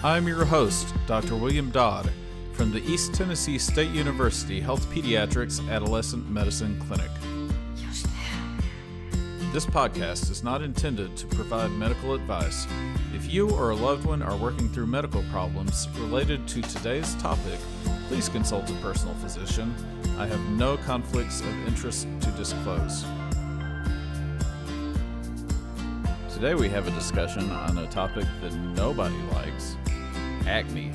I'm your host, Dr. William Dodd, from the East Tennessee State University Health Pediatrics Adolescent Medicine Clinic. This podcast is not intended to provide medical advice. If you or a loved one are working through medical problems related to today's topic, please consult a personal physician. I have no conflicts of interest to disclose. Today we have a discussion on a topic that nobody likes, acne.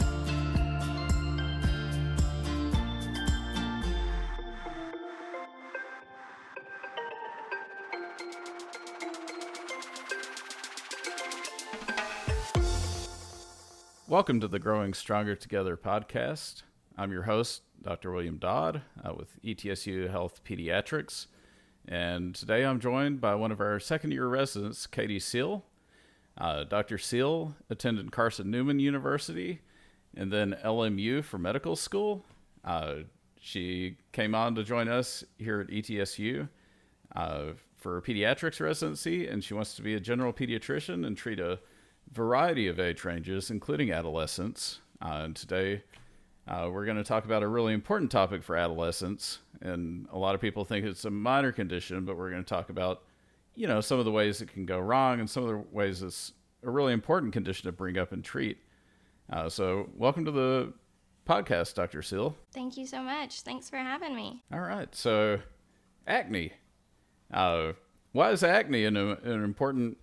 Welcome to the Growing Stronger Together podcast. I'm your host, Dr. William Dodd, with ETSU Health Pediatrics. And today I'm joined by one of our second-year residents, Katie Seale. Dr. Seale attended Carson Newman University and then LMU for medical school. She came on to join us here at ETSU for a pediatrics residency, and she wants to be a general pediatrician and treat a variety of age ranges, including adolescents. And today we're going to talk about a really important topic for adolescents. And a lot of people think it's a minor condition, but we're going to talk about, some of the ways it can go wrong and some of the ways it's a really important condition to bring up and treat. So welcome to the podcast, Dr. Seale. Thank you so much. Thanks for having me. All right. So acne. Why is acne an important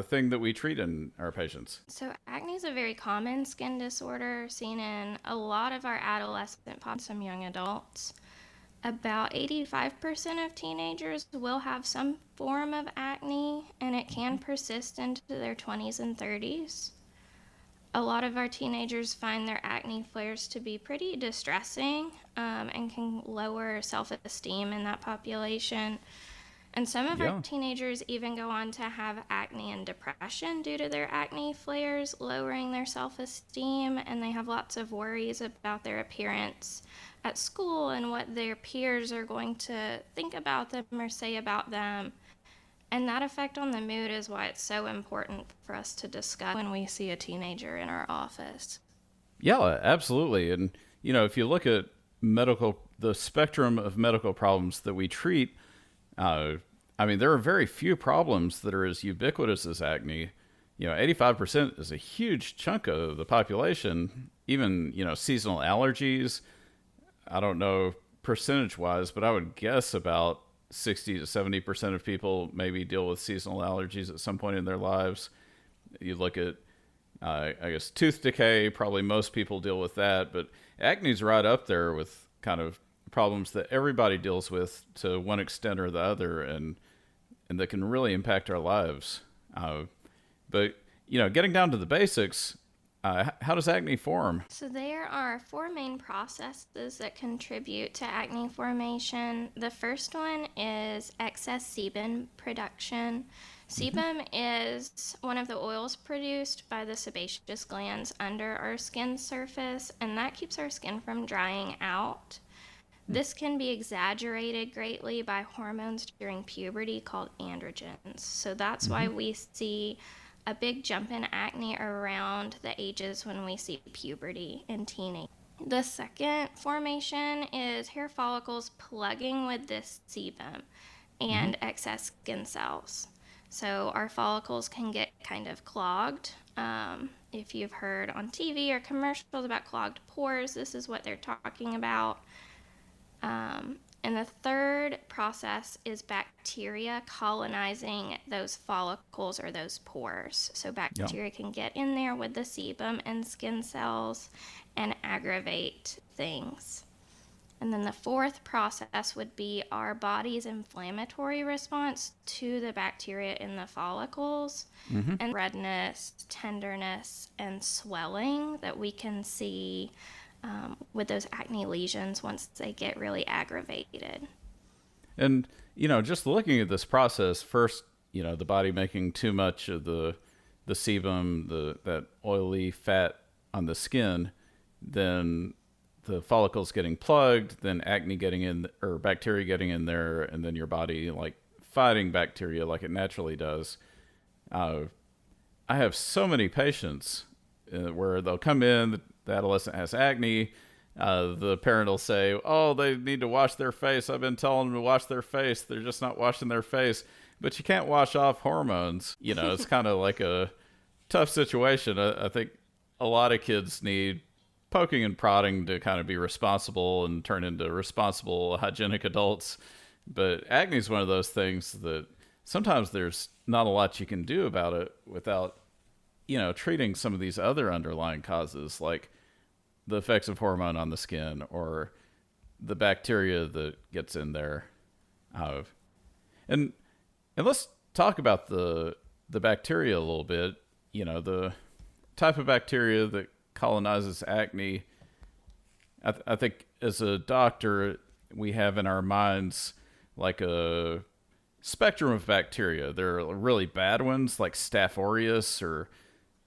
thing that we treat in our patients? So acne is a very common skin disorder seen in a lot of our adolescent and some young adults. About 85% of teenagers will have some form of acne, and it can persist into their 20s and 30s. A lot of our teenagers find their acne flares to be pretty distressing and can lower self-esteem in that population. And some of our teenagers even go on to have acne and depression due to their acne flares, lowering their self-esteem, and they have lots of worries about their appearance at school and what their peers are going to think about them or say about them. And that effect on the mood is why it's so important for us to discuss when we see a teenager in our office. Yeah, absolutely. And, if you look at the spectrum of medical problems that we treat, there are very few problems that are as ubiquitous as acne. 85% is a huge chunk of the population. Even, seasonal allergies, I don't know percentage-wise, but I would guess about 60 to 70% of people maybe deal with seasonal allergies at some point in their lives. You look at, tooth decay, probably most people deal with that, but acne's right up there with kind of problems that everybody deals with to one extent or the other, and that can really impact our lives. But getting down to the basics, how does acne form? So there are four main processes that contribute to acne formation. The first one is excess sebum production. Sebum is one of the oils produced by the sebaceous glands under our skin surface, and that keeps our skin from drying out. This can be exaggerated greatly by hormones during puberty called androgens. So that's why we see a big jump in acne around the ages when we see puberty in teenage. The second formation is hair follicles plugging with this sebum and excess skin cells. So our follicles can get kind of clogged. If you've heard on TV or commercials about clogged pores, this is what they're talking about. And the third process is bacteria colonizing those follicles or those pores. So bacteria can get in there with the sebum and skin cells and aggravate things. And then the fourth process would be our body's inflammatory response to the bacteria in the follicles, and redness, tenderness, and swelling that we can see with those acne lesions once they get really aggravated. And, just looking at this process, first, the body making too much of the sebum, that oily fat on the skin, then the follicles getting plugged, then acne getting in, or bacteria getting in there, and then your body fighting bacteria like it naturally does. I have so many patients where they'll come in, the adolescent has acne. The parent will say, "Oh, they need to wash their face. I've been telling them to wash their face. They're just not washing their face." But you can't wash off hormones. It's kind of like a tough situation. I think a lot of kids need poking and prodding to kind of be responsible and turn into responsible, hygienic adults. But acne is one of those things that sometimes there's not a lot you can do about it without, treating some of these other underlying causes, like the effects of hormone on the skin or the bacteria that gets in there. And let's talk about the bacteria a little bit. The type of bacteria that colonizes acne. I think as a doctor, we have in our minds like a spectrum of bacteria. There are really bad ones like Staph aureus or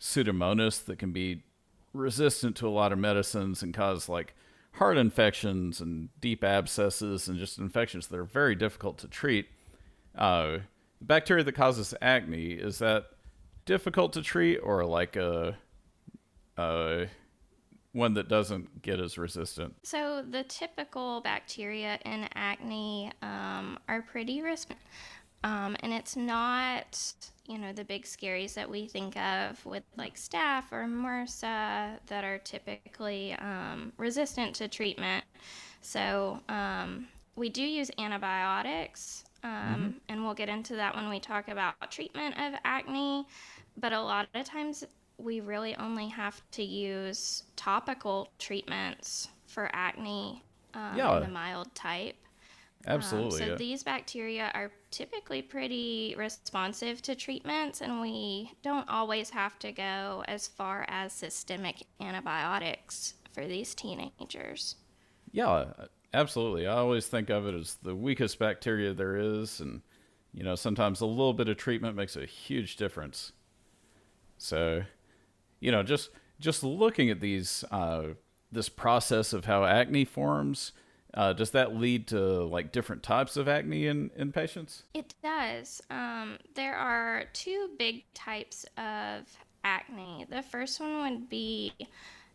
Pseudomonas that can be resistant to a lot of medicines and cause like heart infections and deep abscesses and just infections that are very difficult to treat. The bacteria that causes acne, is that difficult to treat or like a one that doesn't get as resistant? So the typical bacteria in acne are pretty resistant. And it's not, the big scaries that we think of with like staph or MRSA that are typically resistant to treatment. So we do use antibiotics, and we'll get into that when we talk about treatment of acne. But a lot of times we really only have to use topical treatments for acne Yeah, in the mild type. absolutely. So Yeah. these bacteria are typically pretty responsive to treatments, and we don't always have to go as far as systemic antibiotics for these teenagers. Yeah, absolutely. I always think of it as the weakest bacteria there is, and sometimes a little bit of treatment makes a huge difference. So, just looking at these, this process of how acne forms, does that lead to like different types of acne in patients? It does. There are two big types of acne. The first one would be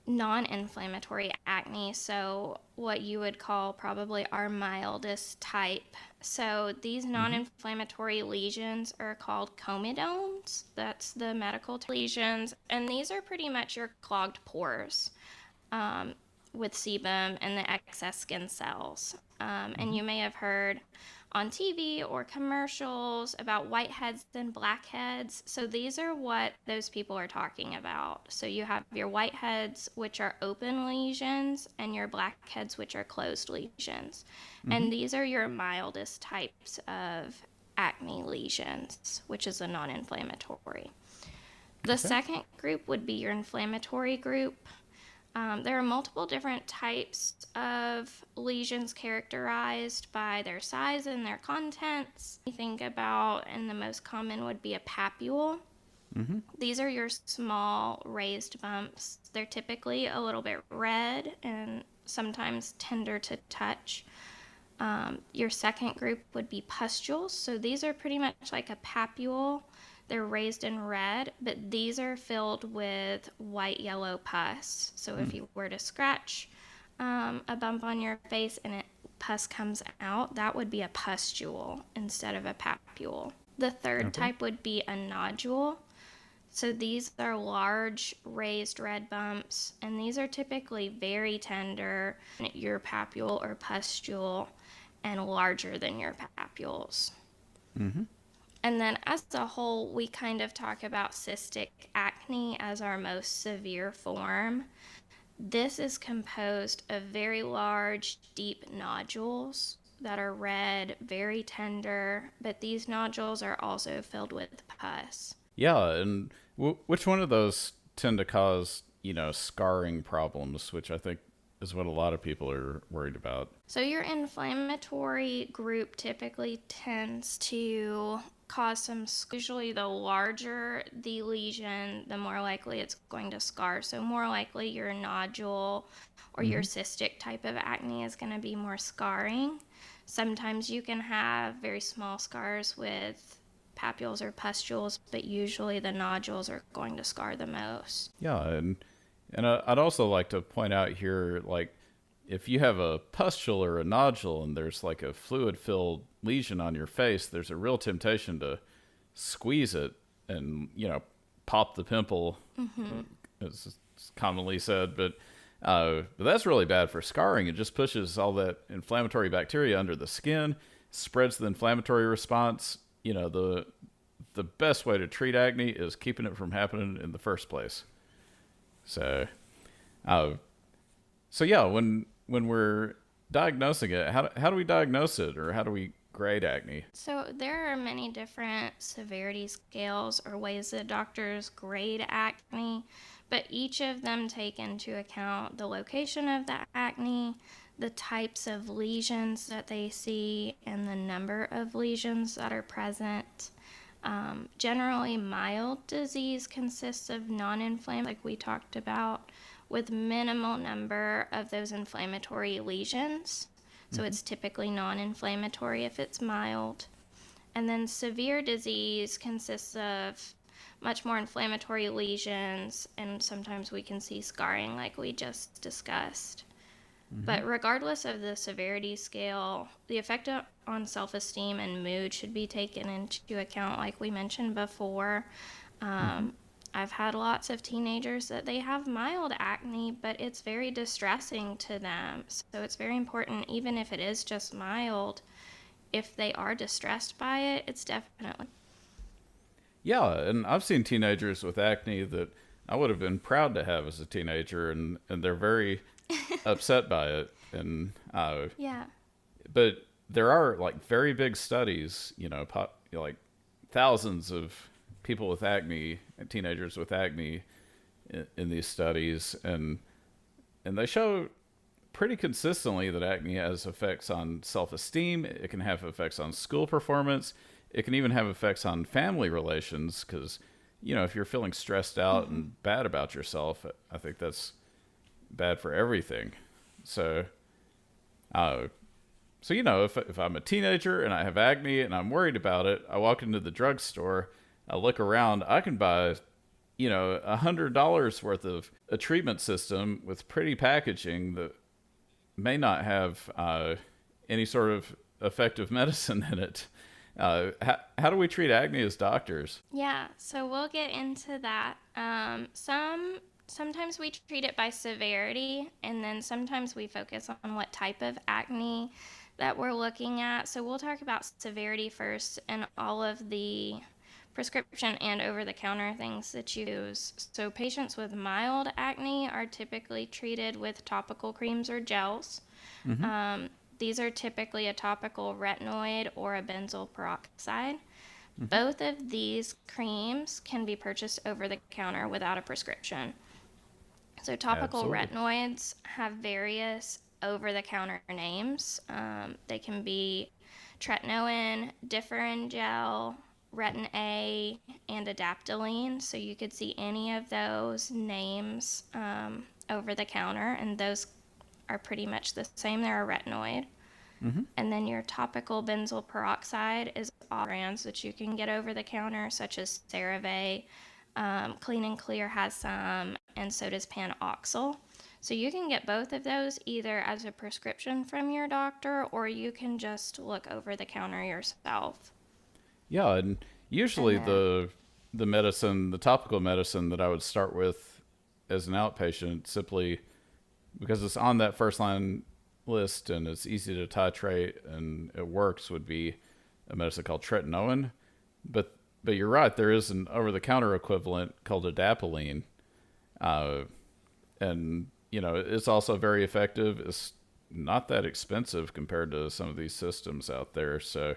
non-inflammatory acne, so what you would call probably our mildest type. So these Mm-hmm. non-inflammatory lesions are called comedones. That's the medical lesions, and these are pretty much your clogged pores um, with sebum and the excess skin cells. And Mm-hmm. you may have heard on TV or commercials about whiteheads and blackheads. So these are what those people are talking about. So you have your whiteheads, which are open lesions, and your blackheads, which are closed lesions. Mm-hmm. And these are your mildest types of acne lesions, which is a non inflammatory. The Okay. second group would be your inflammatory group. There are multiple different types of lesions characterized by their size and their contents. We think about, and the most common would be a papule. Mm-hmm. These are your small raised bumps. They're typically a little bit red and sometimes tender to touch. Your second group would be pustules. So these are pretty much like a papule. They're raised in red, but these are filled with white yellow pus. So if you were to scratch a bump on your face and pus comes out, that would be a pustule instead of a papule. The third Okay. type would be a nodule. So these are large raised red bumps, and these are typically very tender, your papule or pustule, and larger than your papules. Mm-hmm. And then as a whole, we kind of talk about cystic acne as our most severe form. This is composed of very large, deep nodules that are red, very tender, but these nodules are also filled with pus. Yeah, and which one of those tend to cause, scarring problems, which I think is what a lot of people are worried about. So your inflammatory group typically tends to cause some, usually the larger the lesion, the more likely it's going to scar. So more likely your nodule or your Mm-hmm. cystic type of acne is going to be more scarring. Sometimes you can have very small scars with papules or pustules, but usually the nodules are going to scar the most. Yeah, and I'd also like to point out here, like, if you have a pustule or a nodule and there's like a fluid-filled lesion on your face, there's a real temptation to squeeze it and, pop the pimple, as it's commonly said. But that's really bad for scarring. It just pushes all that inflammatory bacteria under the skin, spreads the inflammatory response. The best way to treat acne is keeping it from happening in the first place. So, yeah, when we're diagnosing it, how do we diagnose it, or how do we grade acne? So there are many different severity scales or ways that doctors grade acne, but each of them take into account the location of the acne, the types of lesions that they see, and the number of lesions that are present. Generally, mild disease consists of non-inflammatory, like we talked about, with minimal number of those inflammatory lesions. So it's typically non-inflammatory if it's mild. And then severe disease consists of much more inflammatory lesions, and sometimes we can see scarring like we just discussed. But regardless of the severity scale, the effect on self-esteem and mood should be taken into account, like we mentioned before. I've had lots of teenagers that they have mild acne, but it's very distressing to them. So it's very important, even if it is just mild, if they are distressed by it, it's definitely. Yeah, and I've seen teenagers with acne that I would have been proud to have as a teenager, and they're very upset by it. And Yeah. but there are like very big studies, like thousands of people with acne, teenagers with acne, in these studies, and they show pretty consistently that acne has effects on self-esteem. It can have effects on school performance. It can even have effects on family relations, because if you're feeling stressed out and bad about yourself, I think that's bad for everything. So if I'm a teenager and I have acne and I'm worried about it, I walk into the drugstore, I look around, I can buy, $100 worth of a treatment system with pretty packaging that may not have any sort of effective medicine in it. How do we treat acne as doctors? Yeah, so we'll get into that. Sometimes we treat it by severity, and then sometimes we focus on what type of acne that we're looking at. So we'll talk about severity first and all of the prescription and over-the-counter things that you use. So patients with mild acne are typically treated with topical creams or gels. These are typically a topical retinoid or a benzoyl peroxide. Both of these creams can be purchased over the counter without a prescription. So topical retinoids have various over-the-counter names. They can be tretinoin, differin gel, retin A, and adaptoline. So you could see any of those names over the counter, and those are pretty much the same. They're a retinoid. And then your topical benzoyl peroxide is all brands that you can get over the counter, such as CeraVe. Clean and Clear has some, and so does Panoxyl. So you can get both of those either as a prescription from your doctor, or you can just look over the counter yourself. Yeah, and usually the medicine, the topical medicine that I would start with as an outpatient, simply because it's on that first line list and it's easy to titrate and it works, would be a medicine called tretinoin. But you're right, there is an over-the-counter equivalent called adapalene. And, it's also very effective. It's not that expensive compared to some of these systems out there. So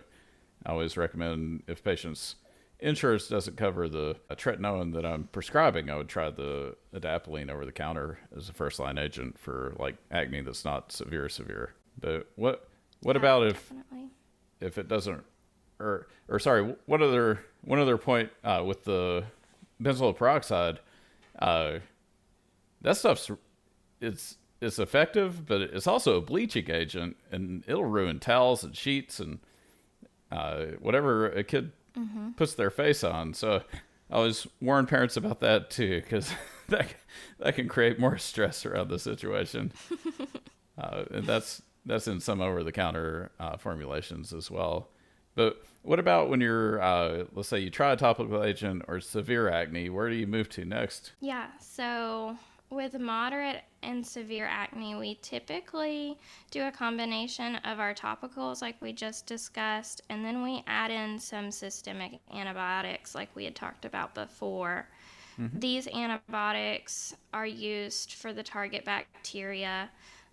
I always recommend, if patients' insurance doesn't cover the tretinoin that I'm prescribing, I would try the adapalene over the counter as a first line agent for like acne that's not severe. But what about if it doesn't, or sorry, one other point with the benzoyl peroxide, that stuff's it's effective, but it's also a bleaching agent, and it'll ruin towels and sheets and whatever a kid puts their face on. So I always warn parents about that too, because that can create more stress around the situation. And that's in some over-the-counter formulations as well. But what about when you're, let's say you try a topical agent or severe acne, where do you move to next? Yeah, so with moderate and severe acne, we typically do a combination of our topicals, like we just discussed, and then we add in some systemic antibiotics, like we had talked about before. These antibiotics are used for the target bacteria,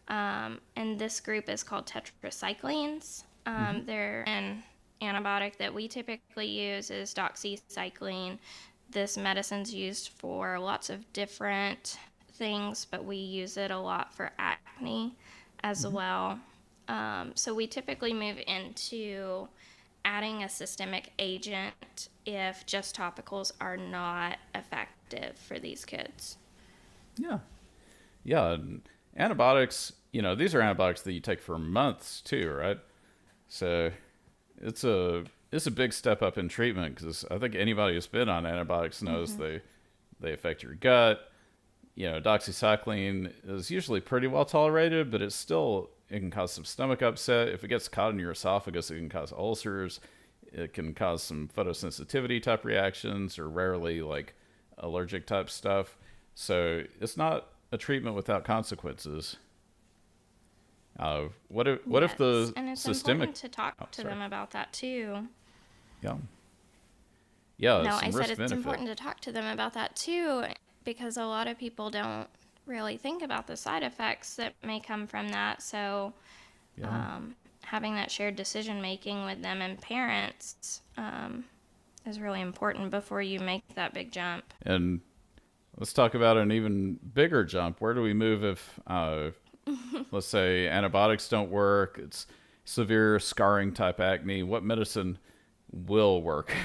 and this group is called tetracyclines. They're an antibiotic that we typically use is doxycycline. This medicine's used for lots of different things, but we use it a lot for acne as well. So we typically move into adding a systemic agent if just topicals are not effective for these kids. Yeah. Yeah. And antibiotics, these are antibiotics that you take for months too, right? So it's a big step up in treatment, because I think anybody who's been on antibiotics knows they affect your gut. Doxycycline is usually pretty well tolerated, but it can cause some stomach upset. If it gets caught in your esophagus, it can cause ulcers. It can cause some photosensitivity type reactions, or rarely like allergic type stuff. So it's not a treatment without consequences. What if the and it's systemic? important to talk to them about that too. Yeah. Yeah. No, Some I said risk it's benefit. important to talk to them about that too, because a lot of people don't really think about the side effects that may come from that. So, Yeah. having that shared decision making with them and parents is really important before you make that big jump. And let's talk about an even bigger jump. Where do we move if, let's say, antibiotics don't work? It's severe scarring type acne. What medicine will work?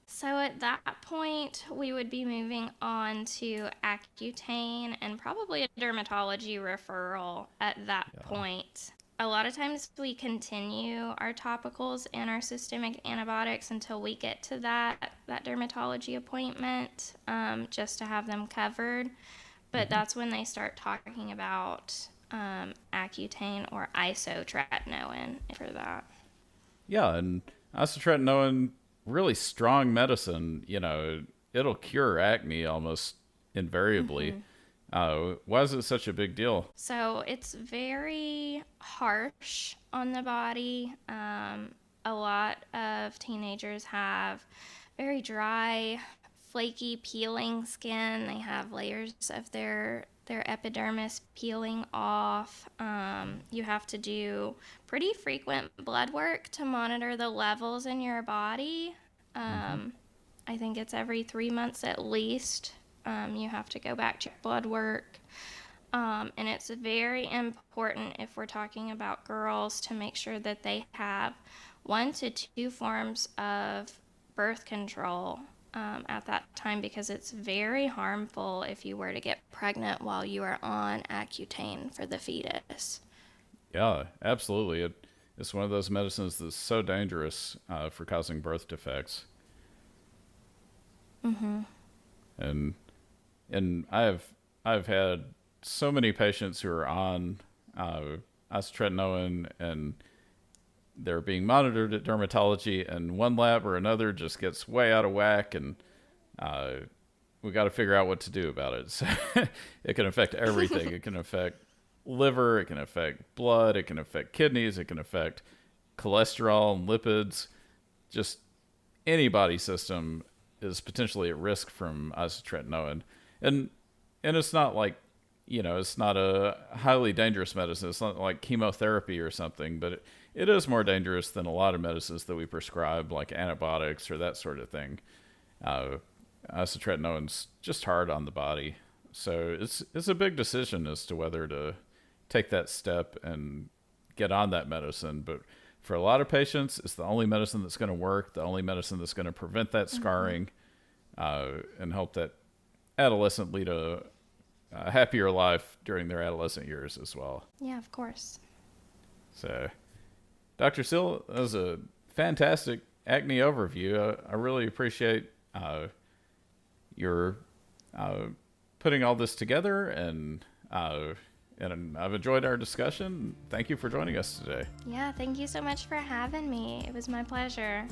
So at that point, we would be moving on to Accutane and probably a dermatology referral at that point. A lot of times we continue our topicals and our systemic antibiotics until we get to that dermatology appointment, just to have them covered. But that's when they start talking about Accutane or isotretinoin for that. Yeah, and isotretinoin, really strong medicine. It'll cure acne almost invariably. Why is it such a big deal? So it's very harsh on the body. A lot of teenagers have very dry, flaky, peeling skin. They have layers of their epidermis peeling off. You have to do pretty frequent blood work to monitor the levels in your body. I think it's every 3 months at least. You have to go back to blood work. And it's very important, if we're talking about girls, to make sure that they have 1 to 2 forms of birth control at that time, because it's very harmful if you were to get pregnant while you are on Accutane for the fetus. Yeah, absolutely. It's one of those medicines that's so dangerous for causing birth defects. And I've had so many patients who are on isotretinoin, and they're being monitored at dermatology, and one lab or another just gets way out of whack, and we got to figure out what to do about it. So it can affect everything. It can affect liver, it can affect blood, it can affect kidneys, it can affect cholesterol and lipids. Just any body system is potentially at risk from isotretinoin. And it's not like, it's not a highly dangerous medicine. It's not like chemotherapy or something, but it is more dangerous than a lot of medicines that we prescribe, like antibiotics or that sort of thing. Isotretinoin's just hard on the body. So it's a big decision as to whether to take that step and get on that medicine. But for a lot of patients, it's the only medicine that's going to work, the only medicine that's going to prevent that scarring, and help that adolescent lead a happier life during their adolescent years as well. Yeah, of course. So, Dr. Seale, that was a fantastic acne overview. I really appreciate your putting all this together, and I've enjoyed our discussion. Thank you for joining us today. Yeah, thank you so much for having me. It was my pleasure.